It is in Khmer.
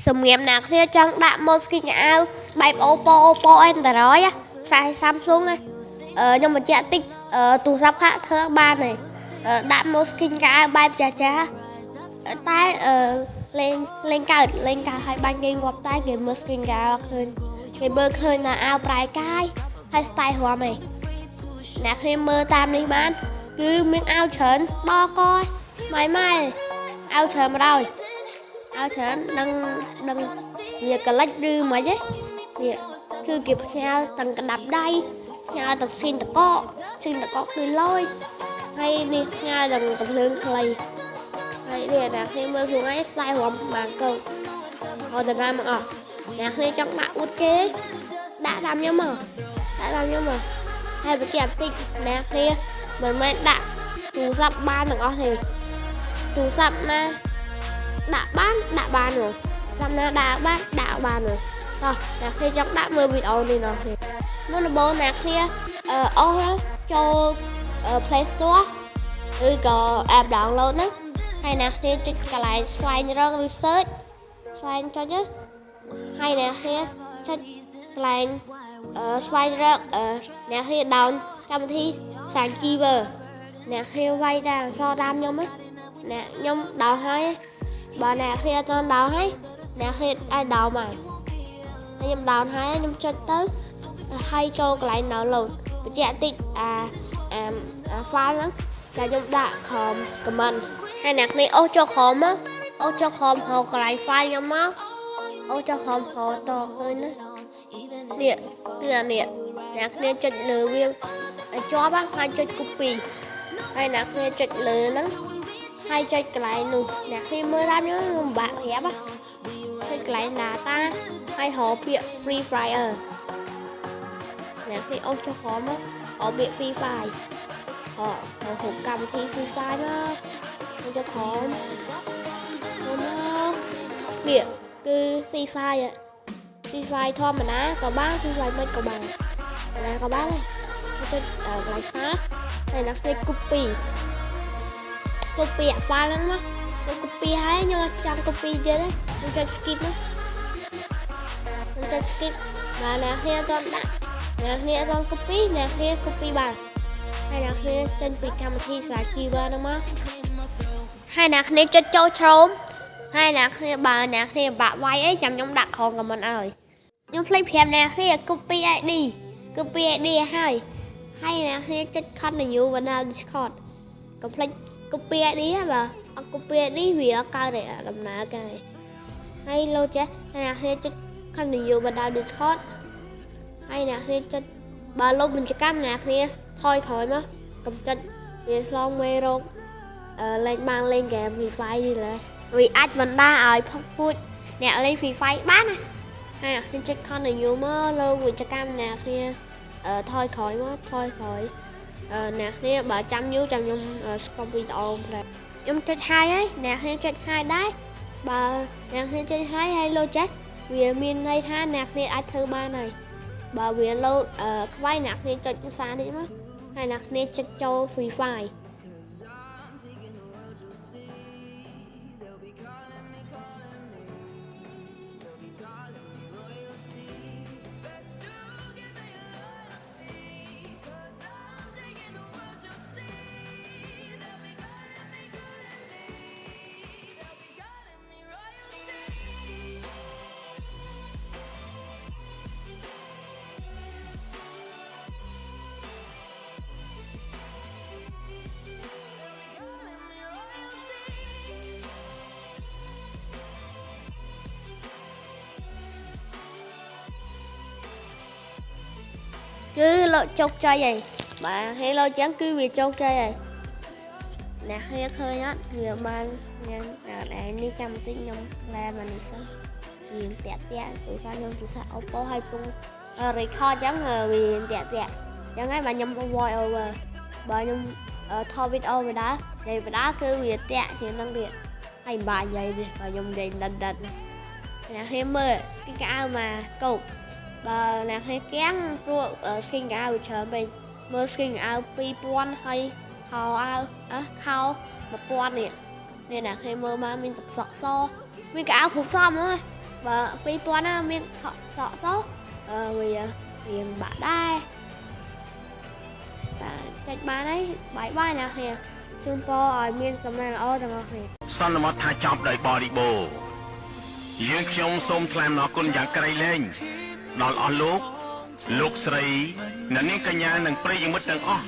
សម្រាប់អ្នកគ្នាចង់ដាក់ mode skin អាវបែប Oppo Android ខ្សែ Samsung ខ្ញុំបញ្ជាក់តិចទូរស័ព្ទខាក់ធ្វើបានទេដាក់ mode skin អាវបែបចាស់តែលេងកើតហើយបាញ់គេងាប់តែគេមើល skin អាវឃើញគេមើលឃើញថាអាវប្រែកាយហើយ style រំឯងអ្នកគ្នាមើលតាមនេះបានគឺមានអាវច្រើនដល់កម៉ែអាវច្រើនមកដល់អាវច្រើននឹងវាកលិចឬមិនហ៎នេះគឺគេផ្ញើទាំងកដាប់ដៃផ្ញើទាំងស៊ីនតកគឺលយហើយនេះផ្ញើទាំងកំភ្លើងខ្លីហើយនេះអ្នកគ្នាមើលខ្លួនឯងស្ដាយរំបានកោអត់ដល់មកអស់អ្នកគ្នាចង់ដាក់អួតគេដាក់តាមខ្ញុំមកហើយបញ្ជាក់បន្តិចអ្នកគ្នាមិនមែនដាក់ទូរស័ព្ទបានទាំងអស់ទេទូរស័ព្ទណាដាក់បានrồiចាំណាដាក់បានrồiតោះអ្នកគ្នាចង់ដាក់មើលវីដេអូនេះនោះទេមុនដំបូងអ្នកគ្នាអស់ចូល Play Store ឬក៏ app download ហ្នឹងហើយអ្នកគ្នាចុចកន្លែងស្វែងរក research ស្វែងចុចទៅហើយអ្នកគ្នាចុចកន្លែងស្វែងរកអ្នកគ្នា down កម្មវិធី Sanchiver អ្នកគ្នាវាយតែអក្សរតាមខ្ញុំណាអ្នកខ្ញុំដោនហើយបើអ្នកគ្នាអត់ដោនហើយអ្នកគ្នាអាចដោនមកខ្ញុំដោនហើយខ្ញុំចុចទៅហើយចូលកន្លែង download បញ្ជាក់តិចfile ហ្នឹងតែខ្ញុំដាក់ខំ comment ហើយអ្នកគ្នាអូសចូលខំមកអូសចូលខំហៅកន្លែង file ខ្ញុំមកអូសចូលខំហៅតឃើញណានេះគឺអានេះអ្នកគ្នាចុចលើវាជាប់ហើយចុច copy ហើយអ្នកគ្នាចុចលើហ្នឹងហើយចុចកន្លែងនោះអ្នកគ្នាមើលតាមខ្ញុំមិនបាក់ប្រាប់ចុចកន្លែង data ហើយរកពាក្យ free fire អ្នកគ្នាអូសចូលខំមកអពាក្យ free fire ហូបកម្មវិធី free fire មកចូលខំនេះគឺ free fire ធម្មតាក៏បាន free fire មិនក៏បានណាក៏បានហើយចុចកន្លែង file ហើយអ្នកគ្នា copy អា file ហ្នឹងមកខ្ញុំ copy ហើយខ្ញុំអត់ចង់ copy ទៀតទេខ្ញុំចុច skip មកខ្ញុំចុច skip បាទអ្នកគ្នាអត់ដាក់អ្នកគ្នាអត់ copy អ្នកគ្នា copy បានហើយអ្នកគ្នាចេញពីកម្មវិធី Sanchiver ហ្នឹងមកហើយអ្នកគ្នាចុចចូល Chrome ហើយអ្នកគ្នាបើអ្នកគ្នាបាក់វាយអីចាំខ្ញុំដាក់ខំ comment ឲ្យខ្ញុំភ្លេចប្រាប់អ្នកគ្នា copy ID ឲ្យហើយអ្នកគ្នាចុច continue បណ្ដា Discord កុំភ្លេច copy ID ហ៎បាទអត់ copy ID វាអត់កើតទេដំណើរការហើយលោកចេះអ្នកគ្នាចុច continue បណ្ដា Discord ហើយអ្នកគ្នាចុចបើលោកបញ្ជាកម្មអ្នកគ្នាថយក្រោយមកកុំចុចវាឆ្លងមេរោគលេងបានលេងហ្គេម Free Fire នេះឡើយវាអាចបណ្ដាឲ្យផុសពូជអ្នកលេង Free Fire បានណាហើយអ្នកគ្នាចុច continue មកលោកបញ្ជាកម្មអ្នកគ្នាថយក្រោយមកអ្នកគ្នាបើចាំយូរចាំខ្ញុំស្គមវីដេអូខ្ញុំចុចហើយអ្នកគ្នាចុចហើយដែរបើអ្នកគ្នាចុចហើយលោចេះវាមានន័យថាអ្នកគ្នាអាចធ្វើបានហើយបើវាលោខ្វាយអ្នកគ្នាចុចភាសានេះមកហើយអ្នកគ្នាចុចចូល Free Fire គឺលោកជោគជ័យហើយបាទហើយលោកចឹងគឺវាជោគជ័យហើយអ្នកគ្នាឃើញអត់វាបានញ៉ាំតែនេះចាំបន្តិចខ្ញុំឡែមកនេះសិនវាតាក់ទូរស័ព្ទខ្ញុំទូរស័ព្ទ Oppo ហើយពង record ចឹងវាតាក់ចឹងហើយបាទខ្ញុំ voice over បើខ្ញុំថតវីដេអូវាដើរគឺវាតាក់ជាងនឹងទៀតហើយមិនបាច់និយាយទេបើខ្ញុំនិយាយដិតអ្នកគ្នាមើលស្គីកៅមកកោបបើអ្នកគ្នាគាំងព្រោះ skin កៅច្រើនពេកមើល skin កៅ 2000 ហើយខោ1000នេះអ្នកគ្នាមើលមកមានទឹកសក់សមានកៅគ្រប់សមហ្មង và vì toán là miệng sợ số vì miệng bạn đây cách bạn ấy bảy bài nè thì chung po ở miền sầm này là ô được không thì សន្មតថាចប់ដោយបរិបូរណ៍យើងខ្ញុំសូមថ្លែងអំណរគុណយ៉ាងក្រៃលែងដល់អស់លោកស្រីអ្នកនាងកញ្ញានិងប្រិយមិត្តទាំងអស់